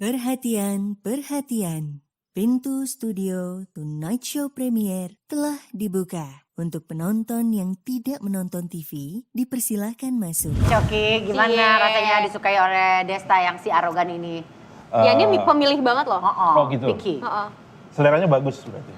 Perhatian, perhatian. Pintu studio Tonight Show Premier telah dibuka. Untuk penonton yang tidak menonton TV, dipersilahkan masuk. Coki, gimana rasanya disukai oleh Desta yang si arogan ini? Ya dia pemilih banget loh. Oh gitu. Vicky. Seleranya bagus berarti.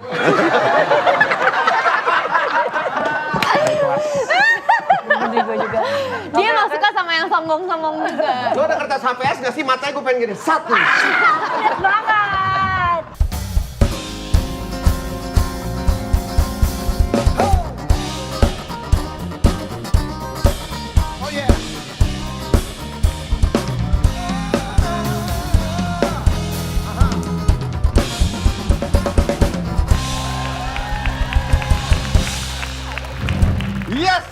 Dia gak suka sama yang sombong-sombong juga. Lo ada kertas HPS gak sih? Matanya gue pengen gini, satu. Pedas banget. Yes!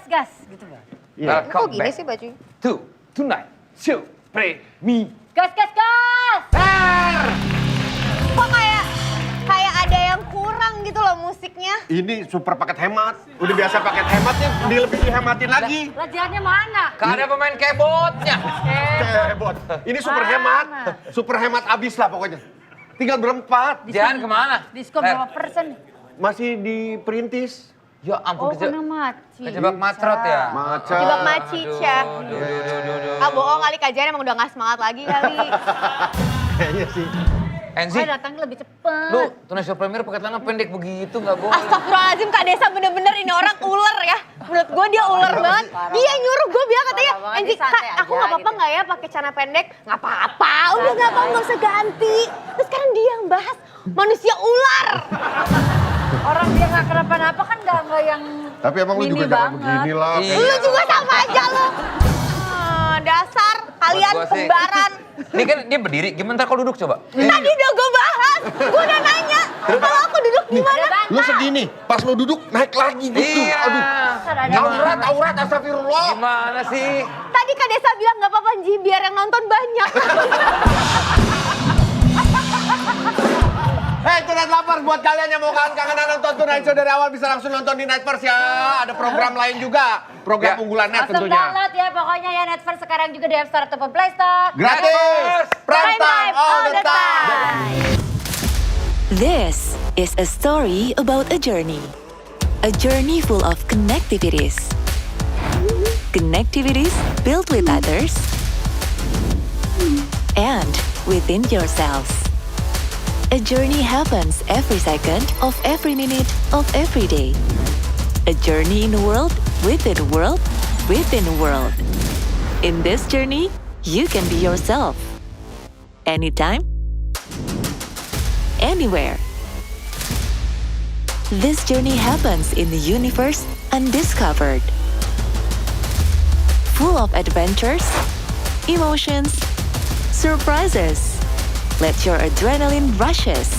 Gas. Gitu kan. Kok gini sih bajunya? Tonight Show Premier. Gas. Kok kayak ada yang kurang gitu loh musiknya. Ini super paket hemat. Udah biasa paket hematnya, lebih dihematin lagi. Latihannya mana? Kan ada pemain keyboardnya. Cebot. Ini super hemat. Super hemat abis lah pokoknya. Tinggal berempat. Jangan kemana? Diskon berapa persen? Masih diperintis. Ya ampun, Kena mati. kejebak macrot ya? Macet. Jebak macica. Ah bohong kali kajian emang udah gak semangat lagi kali. Kayaknya sih. Enzi, Datang lebih cepet. lu Tonight Show Premier pakai celana pendek begitu nggak boleh. Astagfirullahaladzim Kak Desa bener-bener ini orang ular ya. Menurut gue dia ular banget. Dia nyuruh gue bilang katanya, Parah banget, Enzi dia santai Kak aku aja gak apa-apa gitu. gak ya pakai celana pendek? Gak apa-apa, udah gak apa-apa gak usah ganti. Terus sekarang dia yang bahas manusia ular. Orang dia gak kenapa-napa kan gak yang Tapi emang lu mini juga jangan banget. begini lah. Iya. Lu juga sama aja lu. Dasar kalian Buat gua sih. kembaran. Ini kan dia berdiri, gimana ntar kalau duduk coba? Tadi udah gue bahas, gue udah nanya. Kalau aku duduk gimana? Lu segini, pas lu duduk naik lagi gitu. Iya. Aduh. Aurat, astagfirullah. Gimana sih? Tadi Kak Desa bilang gak apa-apa Ji, biar yang nonton banyak. Hei Tonight Lovers, buat kalian yang mau kangen-kangenan nonton Tonight Show dari awal bisa langsung nonton di Netverse ya. Ada program lain juga, program Ya. unggulan net Langsung tentunya. download ya pokoknya ya Netverse sekarang juga di App Store ataupun Play Store. Gratis, prime time all the time. This is a story about a journey. A journey full of connectivities. Connectivities built with others and within yourselves. A journey happens every second of every minute of every day. A journey in a world within a world within a world. In this journey, you can be yourself. Anytime, anywhere. This journey happens in the universe undiscovered. Full of adventures, emotions, surprises. Let your adrenaline rushes.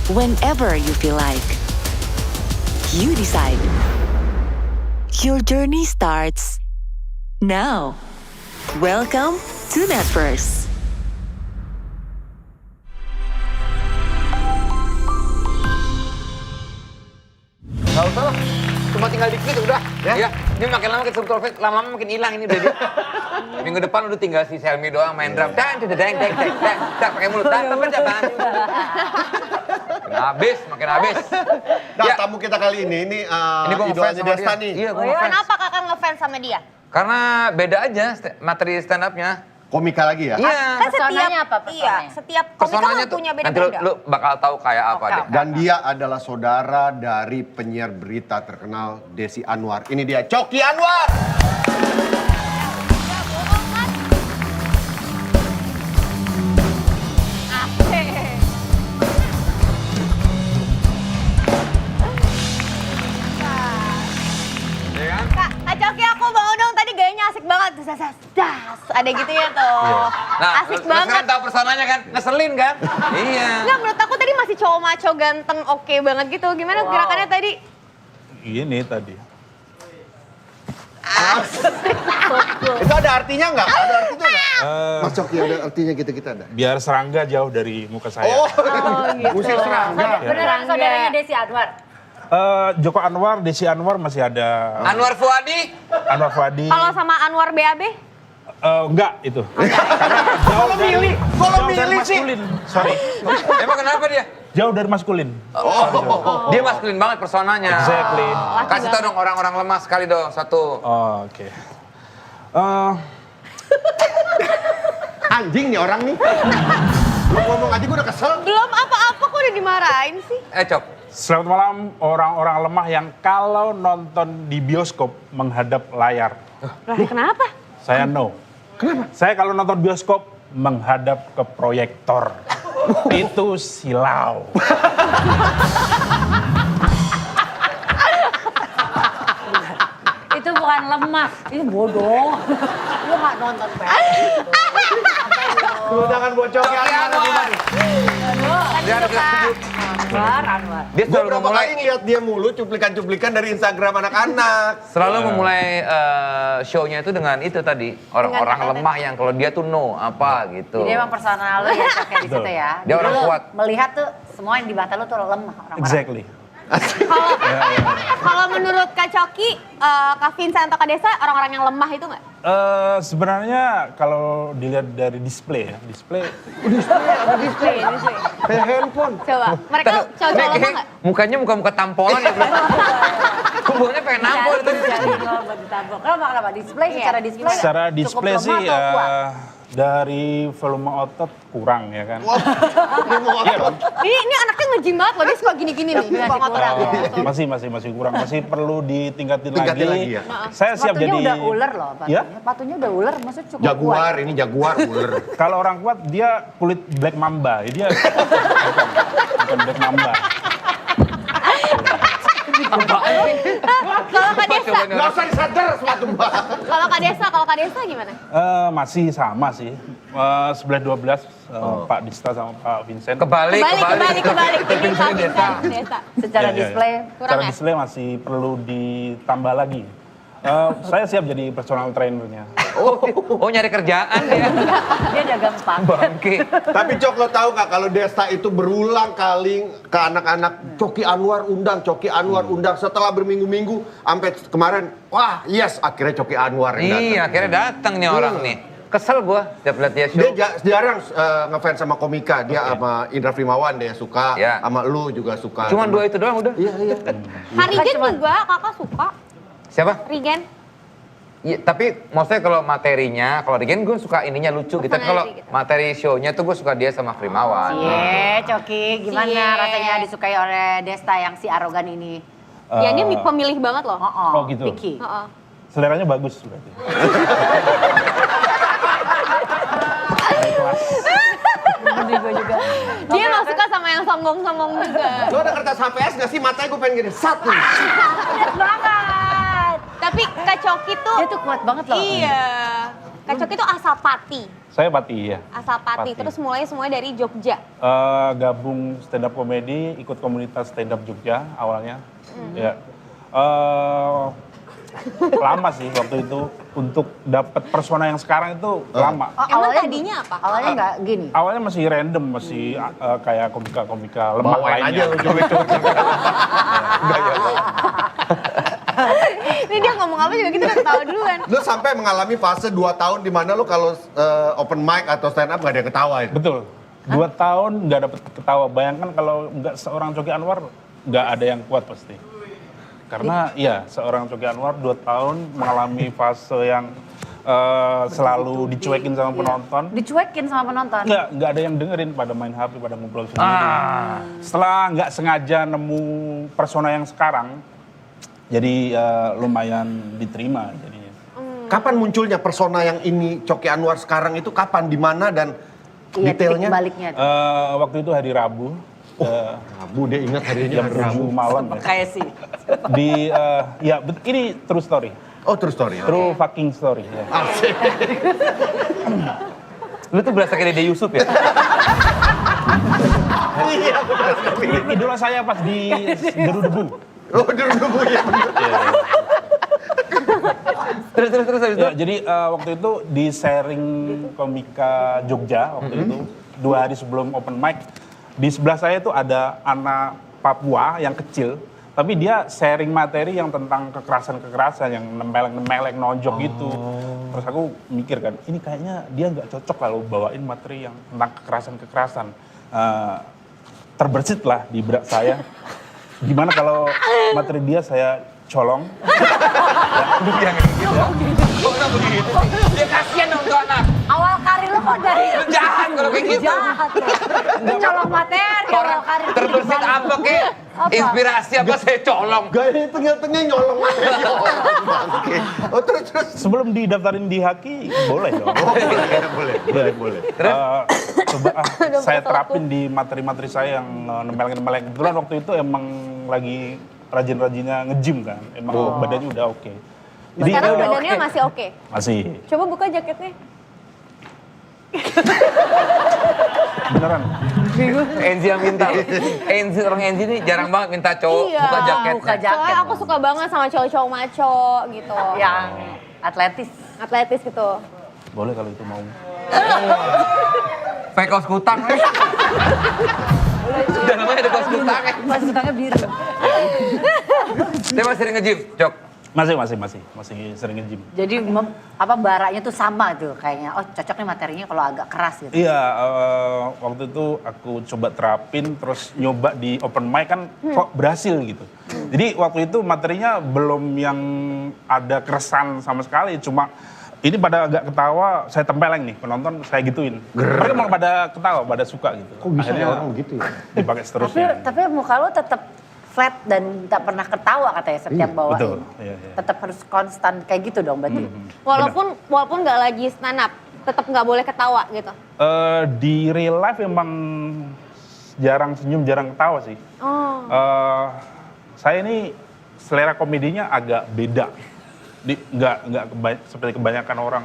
Whenever you feel like. You decide. Your journey starts now. Welcome to Netverse. Gak usah lah, cuma tinggal dikit udah. Ya, ini makin lama kita struktur lama-lama makin hilang ini udah dia. Minggu depan udah tinggal si Selmi doang main drum. Dang, pakai mulut. Tapi jangan. Makin habis. Nah, Ya. tamu kita kali ini Ini gua ngefans idolanya sama Desta dia. nih. Iya, gua ngefans. Kenapa kakak ngefans sama dia? Karena beda aja materi stand up-nya. Komika lagi ya? Iya. Kan Personanya apa, Iya, personanya? setiap komika Personanya kan tuh punya nanti beda-beda. lu bakal tahu kayak apa Oke, deh. oke. Dan dia adalah saudara dari penyiar berita terkenal Desi Anwar. Ini dia, Coki Anwar. Kak Coki aku mau dong, tadi gayanya asik banget. Das, ada gitu ya tuh. Nah, Asik lu banget. sekarang tahu personanya kan? Ngeselin kan? Iya. Enggak, menurut aku tadi masih cowok maco ganteng oke banget gitu. Gimana gerakannya tadi? Ini tadi. Itu ada artinya nggak? Ada artinya nggak? Mas Coki ada artinya kita ada. Biar serangga jauh dari muka saya. Oh, gitu. musik serangga. Beneran saudaranya Desi Anwar? Joko Anwar, Desi Anwar masih ada. Anwar Fuadi. Anwar Fuadi. Kalau sama Anwar BAB? Enggak itu. Karena jauh dari sih. maskulin. Sorry. Emang kenapa dia? Jauh dari maskulin. Dia maskulin banget personanya. Exactly. Kasih tau dong orang-orang lemah sekali dong, satu. Oh, oke. Anjing nih orang nih. Lu ngomong aja gue udah kesel. Belum apa-apa kok udah dimarahin sih. Cok. Selamat malam orang-orang lemah yang kalau nonton di bioskop menghadap layar. Lah kenapa? Saya no. Kenapa? Saya kalau nonton bioskop menghadap ke proyektor. Itu silau. Itu bukan lemah, ini bodoh. Lu nggak nonton Lu jangan bocor ya. Anwar. Dia Gue selalu berapa memulai kali ngeliat dia mulu cuplikan-cuplikan dari Instagram anak-anak. selalu memulai show-nya itu dengan itu tadi, orang-orang lemah yang kalau dia tuh no apa gitu. Jadi emang personal lu ya Cok ya di situ ya. Dia orang Lu kuat. Melihat tuh semua yang di mata lu tuh lemah orang-orang. Exactly. Kalau menurut Kak Coki, Kak Vincent atau Kak Desa, orang-orang yang lemah itu nggak? Sebenarnya kalau dilihat dari display ya, display Display. Kayak handphone. Coba, mereka cowok-cowok lemah kayak nggak? mukanya muka-muka tampolan ya. Kubuhnya pengen nampol itu. Jadi kalau buat ditampol. Kenapa? Display secara display. secara cukup display lemah sih atau kuat? dari volume otot kurang ya kan. Ini anaknya nge-gym banget loh, dia suka gini-gini nih. Masih Suka kurang ngotot. ya. Masih kurang, masih perlu ditingkatin Tingkatin lagi. lagi ya? Saya siap Patunya jadi. udah ular loh patunya. Ya? Patunya udah ular, maksudnya cukup Jaguar, kuat. ini jaguar ular. Kalau orang kuat dia kulit black mamba, dia bukan black mamba. Kalau Kak Desa, Nggak usah disadar sepatu mbak. kalau Kak Desa gimana? Masih sama sih, 11-12 Pak Dista sama Pak Vincent. Kebalik. Kebalik. Itu Ini Kak Vincent Desa. Vincent, Desa. Secara Iya, iya. display. Kurang Secara ya? display masih perlu ditambah lagi. Saya siap jadi personal trainernya. Oh nyari kerjaan dia. Dia dagang paket. Bangke. Tapi Cok, lo tahu nggak kalau Desta itu berulang kali ke anak-anak Coki Anwar undang setelah berminggu-minggu sampai kemarin, wah yes akhirnya Coki Anwar yang datang. Iya, akhirnya datang nih orang nih. Kesel gua setiap lihat dia show. Dia jarang ngefans sama komika, dia sama Indra Primawan dia suka, Ya. sama lu juga suka. Cuman dua itu doang udah. Iya. Harigen juga kakak suka. Siapa? Rigen. Iya, tapi maksudnya kalau materinya, kalau Regen gue suka ininya lucu gitu. Kalau Personality gitu. materi show-nya tuh gue suka dia sama Primawan. Cie, Coki, gimana Cie. rasanya disukai oleh Desta yang si arogan ini? Ya dia pemilih banget loh. Oh, gitu. Picky. Heeh. Seleranya bagus berarti. Gue juga. Dia nggak suka sama yang songong-songong juga. Lo ada kertas HPS nggak sih? Matanya gue pengen gini, satu. Bener banget. Tapi Kak Coki tuh. Dia tuh kuat banget loh. Iya. Kak Coki tuh asal Pati. Saya Pati ya. Asal Pati. Terus mulai semuanya dari Jogja. Gabung stand up comedy, ikut komunitas stand up Jogja awalnya. Ya. Lama sih waktu itu untuk dapat persona yang sekarang itu lama. Emang tadinya apa? Awalnya nggak gini. Awalnya masih random, masih kayak komika-komika lemah Bawain lainnya. aja lucu-lucu. Ini dia ngomong apa juga kita udah ketawa duluan. Lo sampai mengalami fase 2 tahun di mana lo kalau open mic atau stand up nggak ada yang ketawa itu. Betul. 2 tahun nggak dapet ketawa. Bayangkan kalau nggak seorang Coki Anwar nggak ada yang kuat pasti. Karena iya seorang Coki Anwar 2 tahun mengalami fase yang selalu dicuekin sama penonton. Dicuekin sama penonton. Nggak ada yang dengerin, pada main HP, pada ngobrol sendiri. Setelah nggak sengaja nemu persona yang sekarang, jadi lumayan diterima jadinya. Kapan munculnya persona yang ini Coki Anwar sekarang itu kapan, di mana dan Iya, detailnya? titik baliknya tuh. Waktu itu hari Rabu, Rabu dia ingat harinya jam hari 7 Rabu. malam ya. Kayak sih. Ini true story, Oh true story. true fucking story. Ya. Asik. Lu tuh berasa kayak Dede Yusuf ya? Iya benar. Idola saya pas di Deru Debu. Oh dulu ya. Terus habis itu. Ya, jadi waktu itu di sharing komika Jogja waktu itu 2 hari sebelum open mic, di sebelah saya itu ada anak Papua yang kecil Tapi dia sharing materi yang tentang kekerasan-kekerasan, yang nempeleng-nempeleng, nonjok gitu. Terus aku mikir kan, ini kayaknya dia nggak cocok kalau bawain materi yang tentang kekerasan-kekerasan. Terbersit lah di benak saya. Gimana kalau materi dia saya colong? Dia kayak gitu. Kok nggak begitu? Dia kasihan dong tuh anak. Awal karir lo kok dari Lu jahat kalau kayak gitu. jahat ya. Ini colong materi awal Orang karir. terbersit apa kek? Inspirasi apa saya colong? Gaya tengah-tengah nyolong aja. Oh terus. Sebelum didaftarin di Haki, boleh dong. Boleh. Coba saya terapin di materi-materi saya yang nempeleng-nempeleng. Kebetulan waktu itu emang lagi rajin-rajinnya nge-gym kan. Emang badannya udah oke. Jadi Sekarang badannya masih oke. masih Coba buka jaketnya. beneran. Enzi yang minta. Orang Enzi ini jarang banget minta cowok Iya. buka jaketnya. Buka jaket. Soalnya aku suka banget sama cowok-cowok maco gitu. Yang atletis. Atletis gitu. Boleh kalau itu mau. Pakai kaos kutang. Sudah namanya ada kaos kutang ya. Mas kutangnya biru. Dia masih sering nge-gym, Jok. Masih sering nge-gym. Jadi baranya tuh sama tuh kayaknya. Oh cocok nih materinya kalau agak keras gitu. Iya, waktu itu aku coba terapin, terus nyoba di open mic kan kok berhasil gitu. Jadi waktu itu materinya belum yang ada keresan sama sekali, cuma ini pada agak ketawa, saya tempeleng nih, penonton saya gituin. Mereka malah pada ketawa, pada suka gitu. Kok bisa ya orang begitu ya? Dipakai seterusnya. Tapi muka lo tetap flat dan tak pernah ketawa katanya setiap bawain. betul. Iya. Tetap harus konstan kayak gitu dong berarti. Walaupun nggak lagi stand up, tetap nggak boleh ketawa gitu. Di real life emang jarang senyum, jarang ketawa sih. Oh. Saya ini selera komedinya agak beda. Nggak seperti kebanyakan orang.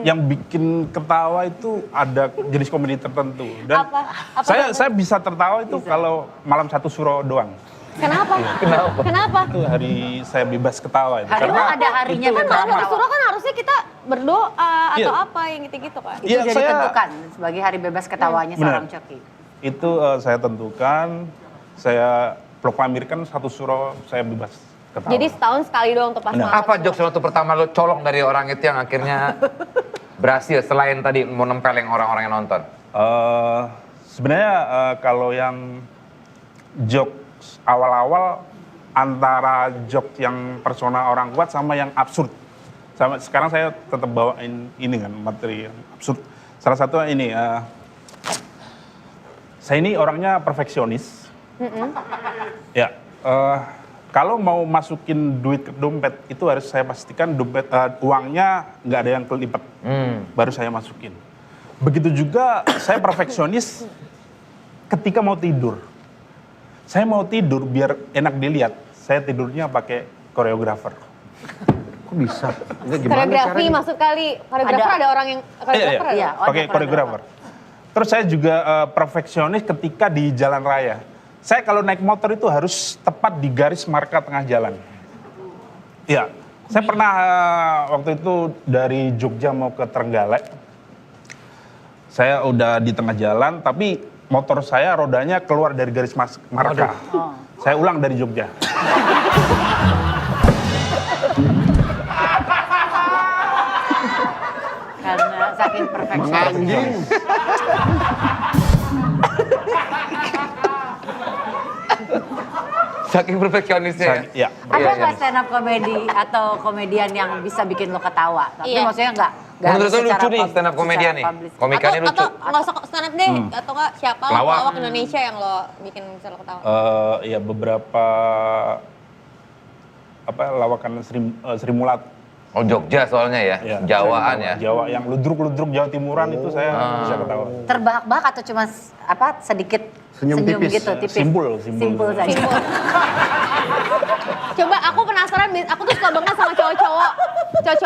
Yang bikin ketawa itu ada jenis komedi tertentu. Dan Apa saya bisa tertawa itu kalau malam satu suro doang. Kenapa? Kenapa? Itu hari saya bebas ketawa itu. Hari lo ada harinya Kan bebas malam ketawa. Rasulullah kan harusnya kita berdoa atau Iya. apa yang gitu-gitu kan. Itu Iya, jadi saya- tentukan sebagai hari bebas ketawanya Benar. seorang Coki. Itu saya tentukan, saya proklamirkan satu suro saya bebas ketawa. Jadi setahun sekali doang tuh pas Benar. malam. Apa jokes waktu pertama lo colong dari orang itu yang akhirnya berhasil selain tadi mau nempeleng orang-orang yang nonton? Sebenarnya kalau yang jokes awal-awal antara jokes yang persona orang kuat sama yang absurd. Sekarang saya tetap bawain ini kan materi yang absurd. Salah satu ini, saya ini orangnya perfeksionis. Ya, kalau mau masukin duit ke dompet itu harus saya pastikan uangnya nggak ada yang kelipet, baru saya masukin. Begitu juga saya perfeksionis ketika mau tidur. Saya mau tidur biar enak dilihat, saya tidurnya pakai koreografer. Kok bisa? Ini gimana Koreografi caranya? maksud kali. Koreografer ada orang yang koreografer ada? Iya, Pakai koreografer. Terus saya juga perfeksionis ketika di jalan raya. Saya kalau naik motor itu harus tepat di garis marka tengah jalan. Iya, saya pernah waktu itu dari Jogja mau ke Trenggalek. Saya udah di tengah jalan, tapi motor saya rodanya keluar dari garis marka. Saya ulang dari Jogja. Karena saking perfeksionis. Anjing. Saking perfeksionisnya ya? Iya. Ada nggak stand up komedi atau komedian yang bisa bikin lo ketawa? Tapi Iya. maksudnya nggak Menurut lo secara lucu nih pub- stand up komedian secara nih? publis. Komikannya lucu. Atau nggak usah stand up deh, atau nggak siapa lah Pelawak. pelawak Indonesia yang lo bikin bisa lo ketawa. Ya beberapa lawakan Sri Mulat. Oh Jogja soalnya ya, Ya, Jawaan ya. Jawa yang ludruk-ludruk Jawa Timuran itu saya bisa ketawa. Terbahak-bahak atau cuma sedikit Senyum tipis. gitu, tipis. Simpul. Simpul saja. Simpul. Coba aku penasaran, aku tuh suka banget sama cowok-cowok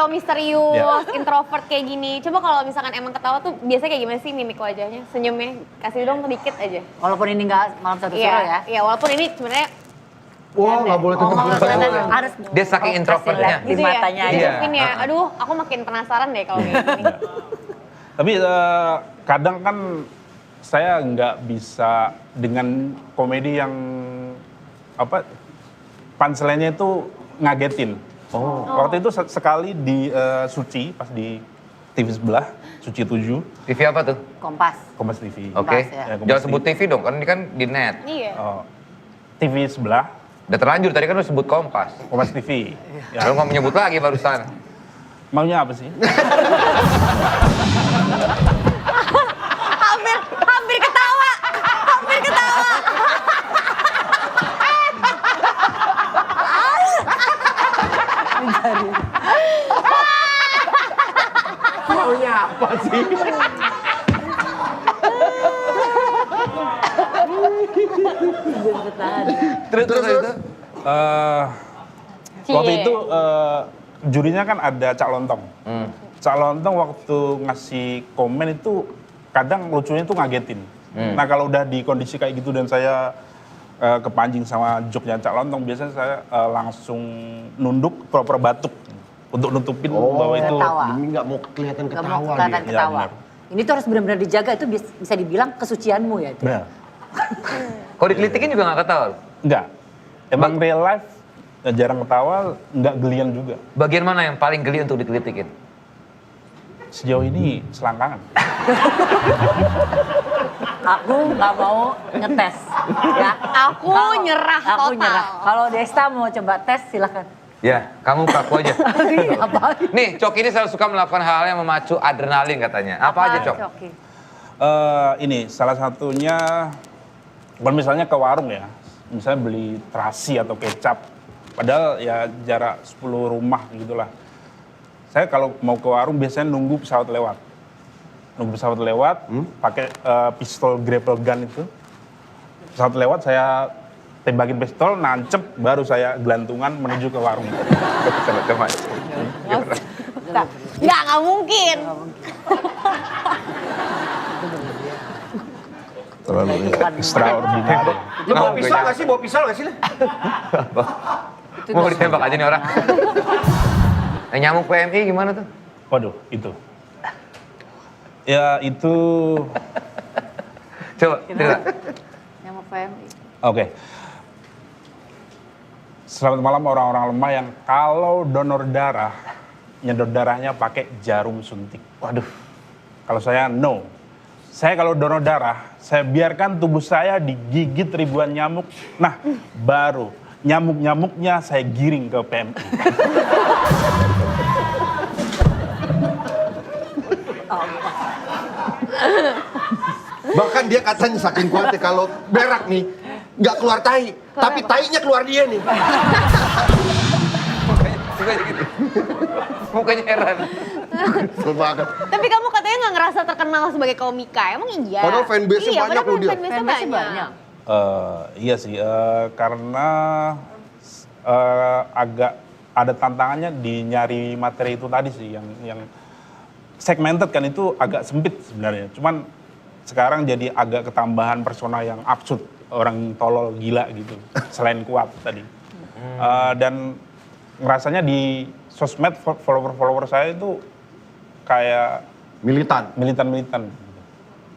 misterius, introvert kayak gini. Coba kalau misalkan emang ketawa tuh biasanya kayak gimana sih mimik wajahnya, senyumnya? Kasih dong sedikit aja. Walaupun ini nggak malam satu suro ya. Iya, walaupun ini sebenarnya Wah, nggak boleh Oh, tutup nggak mulut. boleh. Harus Dia saking kasih introvertnya. lihat di gitu matanya ya. aja. Iya. Mungkin ya, aduh aku makin penasaran deh kalau kayak gini. Tapi kadang kan saya nggak bisa dengan komedi yang punchline-nya itu ngagetin. Waktu itu sekali di Suci, pas di TV sebelah, Suci 7, TV apa tuh? Kompas. Kompas TV. Oke. ya. Kompas Jangan TV. sebut TV dong, kan ini kan di net. Iya. Oh, TV sebelah, Udah terlanjur, tadi kan lu sebut Kompas. Kompas TV. Ya. Lu nggak menyebut lagi barusan. Maunya apa sih? Hampir ketawa. Hampir ketawa. Maunya apa sih? Terus itu. Waktu Cie. itu jurinya kan ada Cak Lontong. Cak Lontong waktu ngasih komen itu kadang lucunya itu ngagetin. Nah kalau udah di kondisi kayak gitu dan saya kepancing sama joknya Cak Lontong, biasanya saya langsung nunduk pura-pura batuk untuk nutupin bahwa itu Ketawa. Demi nggak mau kelihatan Gak mau ketawa kelihatan dia. Ya, ketawa. benar. Ini tuh harus benar-benar dijaga, itu bisa dibilang kesucianmu ya. itu. benar. Kalau dikelitikin juga nggak ketawa. Enggak. Emang real life jarang ketawa, nggak gelian juga. Bagian mana yang paling geli untuk dikelitikin? Sejauh ini selangkangan. Aku nggak mau ngetes. Ya. Aku nyerah Aku total. nyerah. Kalau Desta mau coba tes, silakan. Ya, kamu kaku aja. Apa? Nih, Cok ini selalu suka melakukan hal yang memacu adrenalin katanya. Apa aja, Cok? Oke. Ini salah satunya, kalau misalnya ke warung ya, misalnya beli terasi atau kecap, padahal ya jarak 10 rumah gitulah. Saya kalau mau ke warung biasanya nunggu pesawat lewat. Nunggu pesawat lewat, pakai pistol grapple gun itu. Pesawat lewat, saya tembakin pistol, nancep, baru saya gelantungan menuju ke warung. Coba. Nggak mungkin. Terlalu extraordinary. Lu bawa pisau nggak sih? Bawa pisau nggak sih? Mau ditembak aja nih orang. Nah, nyamuk PMI gimana tuh? Waduh, itu. Ya itu, Coba, cerita. Yang mau PMI. oke. Selamat malam orang-orang lemah yang kalau donor darah, nyedot darahnya pakai jarum suntik. Waduh, kalau saya no. Saya kalau donor darah, saya biarkan tubuh saya digigit ribuan nyamuk. Nah, baru nyamuk-nyamuknya saya giring ke PMI. Bahkan dia katanya saking kuatnya kalau berak nih, nggak keluar tai, tapi tainya keluar dia nih. Mukanya gitu. Mukanya heran. Kesel banget. Tapi kamu katanya nggak ngerasa terkenal sebagai komika, emang iya? Padahal fanbase-nya Iya, banyak padahal loh dia. fanbase-nya Fanbase-nya banyak. banyak. Iya sih, karena agak ada tantangannya di nyari materi itu tadi sih, yang segmented kan itu agak sempit sebenarnya. Cuman sekarang jadi agak ketambahan persona yang absurd, orang tolol gila gitu, selain kuat tadi. Dan ngerasanya di sosmed follower saya itu kayak Militan. militan-militan.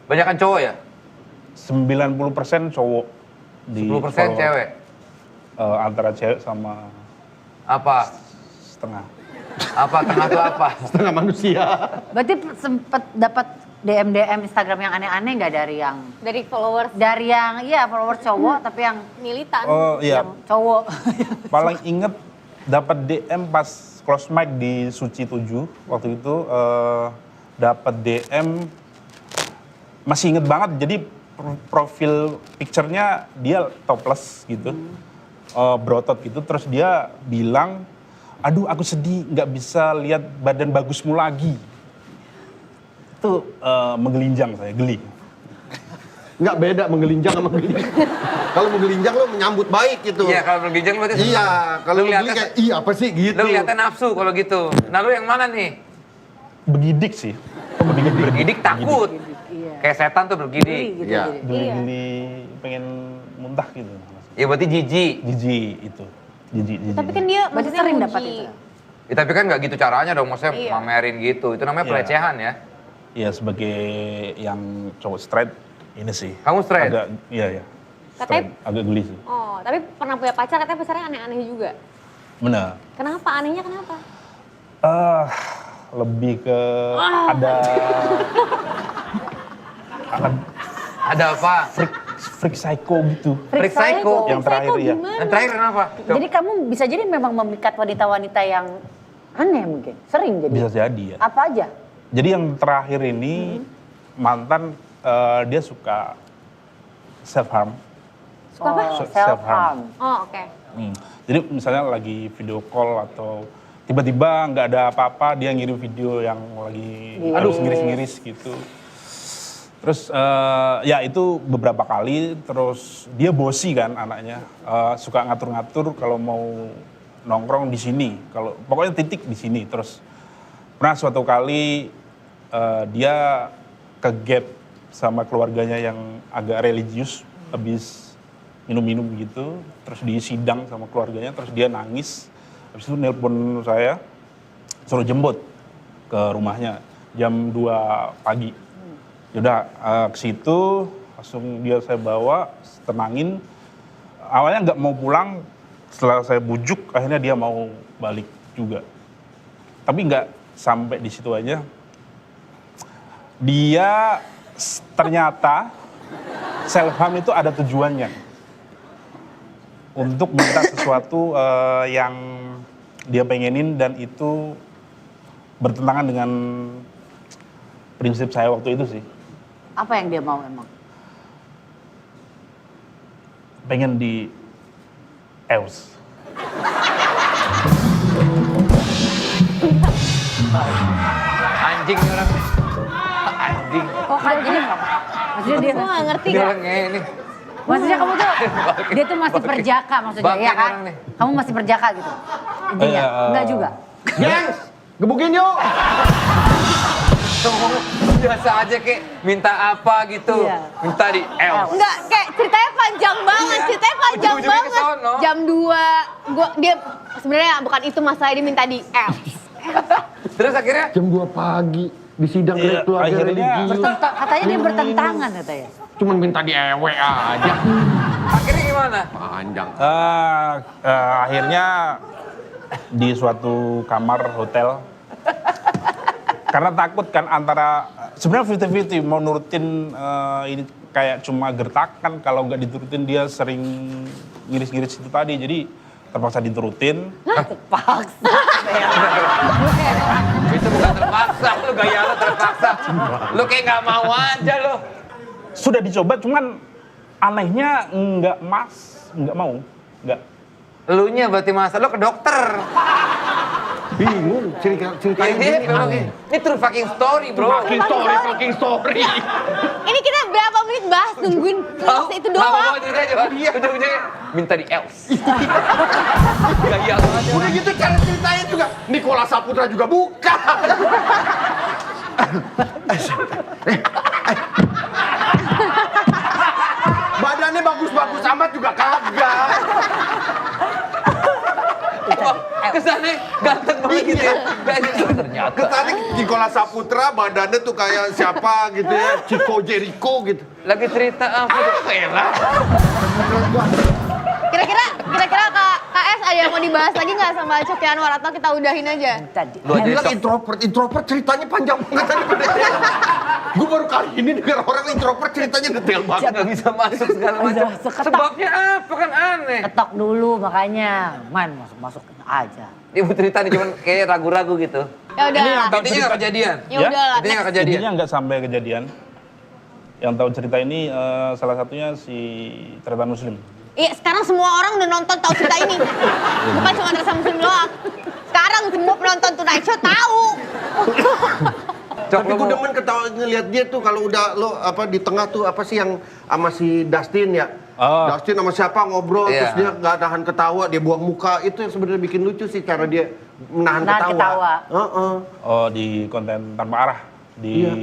Banyakan cowok ya? 90% cowok. 10% follower. cewek. Antara cewek sama Apa? setengah. Apa tengah tuh apa? Setengah manusia. Berarti sempet dapat DM Instagram yang aneh-aneh nggak dari Dari yang iya follower cowok tapi yang militan. Oh iya, yang cowok. paling inget dapat DM pas close mic di Suci 7 waktu itu, dapat DM masih inget banget, jadi profil picture-nya dia topless gitu, berotot gitu, terus dia bilang, aduh aku sedih nggak bisa lihat badan bagusmu lagi. Itu menggelinjang saya, geli. Nggak beda menggelinjang sama menggelinjang. Kalau menggelinjang lo menyambut baik gitu. Iya, kalau berginjang berarti seneng. Iya, kalau Lu geli lihatnya- kayak, iya apa sih gitu. Lu kelihatan nafsu kalau gitu. Nah, lu yang mana nih? Begidik sih. Bergidik takut. Iya. Kayak setan tuh bergidik. Gitu, Iya. jadi. Geli-geli pengen muntah gitu. Ya berarti jijik. Jijik itu. Jijik. Tapi kan dia Berarti maksudnya sering muji. dapat itu. Ya, tapi kan nggak gitu caranya dong, maksudnya Iya. mamerin gitu. Itu namanya Iya. pelecehan ya. Ya sebagai yang cowok straight ini sih. Kamu straight? Agak, iya ya. Katanya, agak geli sih. oh, tapi pernah punya pacar, katanya pacarnya aneh-aneh juga. Benar. Kenapa? Anehnya kenapa? Lebih ke ada Ada apa? freak psycho gitu. Freak psycho. Yang terakhir ya. Gimana? Yang terakhir kenapa? Jadi kamu bisa jadi memang memikat wanita-wanita yang aneh mungkin, sering jadi. Bisa jadi ya. Apa aja? Jadi yang terakhir ini mantan dia suka self harm. Suka apa? Self harm. Oh, oke. Jadi misalnya lagi video call atau tiba-tiba nggak ada apa-apa dia ngirim video yang lagi harus ngiris-ngiris gitu. Terus ya itu beberapa kali, terus dia bosi kan anaknya, suka ngatur-ngatur kalau mau nongkrong di sini, kalau pokoknya titik di sini. Terus pernah suatu kali dia ke gap sama keluarganya yang agak religius, habis minum-minum gitu, terus disidang sama keluarganya, terus dia nangis, habis itu nelpon saya, suruh jemput ke rumahnya jam 2 pagi. Yaudah ke situ, langsung saya bawa, tenangin. Awalnya nggak mau pulang, setelah saya bujuk, akhirnya dia mau balik juga. Tapi nggak sampai di situ aja. Dia ternyata self harm itu ada tujuannya. Untuk minta sesuatu yang dia pengenin dan itu bertentangan dengan prinsip saya waktu itu sih. Apa yang dia mau emang? Pengen di EOS. Anjing nih orang. Anjing. Kok jadi maksudnya dia Gue gak ngerti Dia kan? orang ini. maksudnya kamu tuh dia tuh masih perjaka maksudnya Bangke ya kan? orang nih. Kamu masih perjaka gitu. Intinya enggak juga. Gengs, gebukin yuk. Biasa aja kayak minta apa gitu. Iya. Minta di EOS. Enggak, kayak ceritanya panjang banget, ceritanya panjang Ujung-ujungnya ke banget. sono. Jam 2, dia sebenarnya bukan itu masalah, dia minta di L. Terus akhirnya Jam 2 pagi di sidang Iya, keluarga akhirnya- religius. Katanya dia bertentangan katanya. Cuman minta di ewe aja. akhirnya gimana? Panjang. Akhirnya di suatu kamar hotel, karena takut kan antara sebenarnya 50-50 mau nurutin ini kayak cuma gertakan, kalau nggak diturutin dia sering ngiris-ngiris itu tadi, jadi terpaksa diturutin. Paksa. Itu bukan terpaksa, lu gaya lu terpaksa. Lu kayak nggak mau aja lu. Sudah dicoba, cuman anehnya nggak mau, nggak. Elunya berarti masa lu ke dokter. Bingung ceritain Ini gini. ini true fucking story, bro. Fucking story. Ini kita berapa menit bahas nungguin Tahu? itu Nggak doang. mau cerita coba. Ujung-ujungnya minta di EOS. Gaya lu aja. Udah gitu cara ceritain juga. Nikola Saputra juga bukan. Badannya bagus-bagus amat juga kagak. Kesannya ganteng banget gitu ya. Ternyata. Kesannya Nikola Saputra badannya tuh kayak siapa gitu ya, Chico Jericho gitu. Lagi cerita apa? Elah. Kira-kira KS ada yang mau dibahas lagi nggak sama Coki Anwar atau kita udahin aja? Tadi. Lu aja Bilang sok. introvert ceritanya panjang banget tadi. Gue baru kali ini denger orang introvert ceritanya detail banget. Nggak bisa masuk segala macam. Seketak. Sebabnya apa kan aneh. Ketok dulu makanya. Masuk aja. Dia mau cerita nih cuman kayak ragu-ragu gitu. Ya udah. Intinya nggak kejadian. Ya udah lah. Intinya nggak kejadian. Intinya nggak sampai kejadian. Yang tahu cerita ini salah satunya si Tretan Muslim. Iya, sekarang semua orang udah nonton tahu cerita ini. Bukan cuma Rasa Muslim doang. Sekarang semua penonton Tonight Show tahu. Cok, Tapi lu gue mau- demen ketawa ngeliat dia tuh kalau udah lo apa di tengah tuh apa sih yang sama si Dustin ya. Oh. Dustin sama siapa ngobrol Iya. terus dia nggak nahan ketawa, dia buang muka. Itu yang sebenarnya bikin lucu sih cara dia menahan Nahan ketawa. Heeh. Oh, di konten tanpa arah di Iya.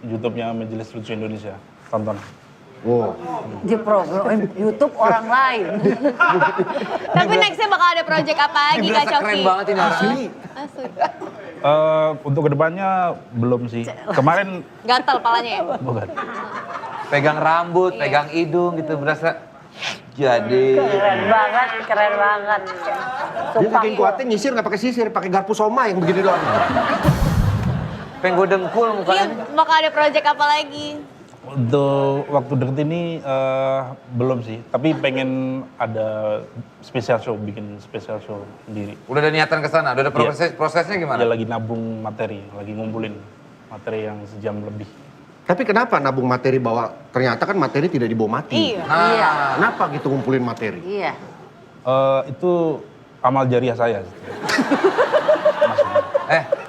YouTube-nya Majelis Lucu Indonesia. Tonton. Wow. Di program YouTube orang lain. Tapi nextnya bakal ada project apa lagi Ini Kak berasa Coki? keren banget ini orang. Asli. Asli. Untuk kedepannya belum sih. Kemarin Gatal palanya ya? bukan. Pegang rambut, pegang hidung gitu berasa Jadi. Keren banget, keren banget. Dia saking kuatnya nyisir nggak pakai sisir, pakai garpu soma yang begini doang. Pengen gue dengkul Iya, mukanya. bakal ada project apa lagi? Untuk waktu deket ini belum sih, tapi pengen ada special show, bikin special show sendiri. Udah ada niatan ke sana, udah ada prosesnya gimana? Dia lagi nabung materi, lagi ngumpulin materi yang sejam lebih. Tapi kenapa nabung materi bahwa ternyata kan materi tidak dibawa mati? Iya. Iya. Kenapa gitu ngumpulin materi? Iya. Itu amal jariah saya.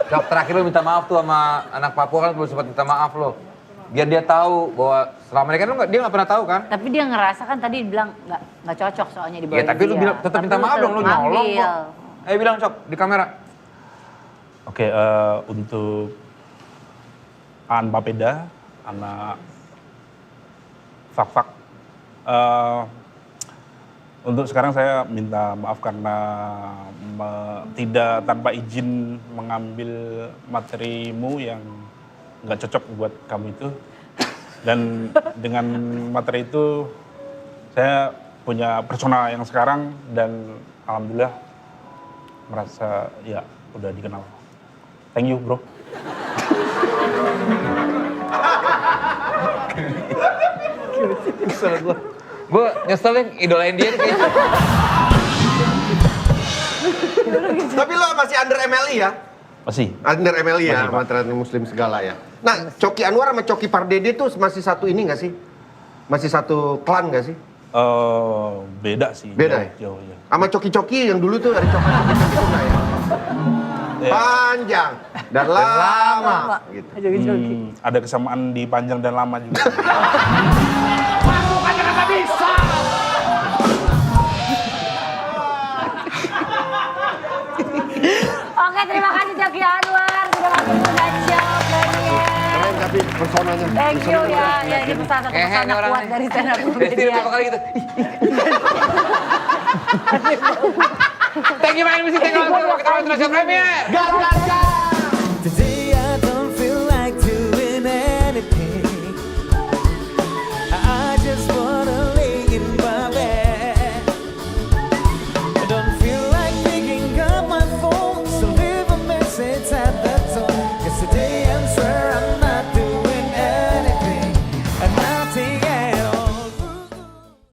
Dok, terakhir lo minta maaf tuh sama anak Papua kan belum sempat minta maaf lo. Biar dia tahu bahwa selama ini kan dia nggak pernah tahu kan? Tapi dia ngerasa kan tadi bilang nggak cocok soalnya di bawah Iya, tapi lu bilang tetap minta maaf dong, lu nyolong kok. Ayo bilang Cok di kamera. Oke, untuk Aan Papeda, anak Fak-Fak. Untuk sekarang saya minta maaf karena tidak tanpa izin mengambil materimu yang nggak cocok buat kamu itu. Dan dengan materi itu saya punya persona yang sekarang dan alhamdulillah merasa ya udah dikenal. Thank you bro. Gue nyesel nih idolain dia nih kayaknya. Tapi lo masih under MLI ya? Masih. Under MLI ya, Masih, Pak. Mantra Muslim segala ya. Nah, Coki Anwar sama Coki Pardede tuh masih satu ini nggak sih? Masih satu klan nggak sih? Beda sih. Beda ya? Jauh, ya. Sama Coki-Coki yang dulu tuh dari Coki Coki Tuna ya? Ya. Panjang dan lama. Gitu. Ada kesamaan di panjang dan lama juga. Oke, terima kasih Coki Anwar sudah masuk ke Show Premier. Keren tapi personanya. Thank you ya, ya ini pesan satu Kayaknya pesan orang kuat nih. dari stand up Desti comedian. berapa kali gitu. Thank you main musik, thank you. Kita Indonesia Premier. Gas, gas, gas.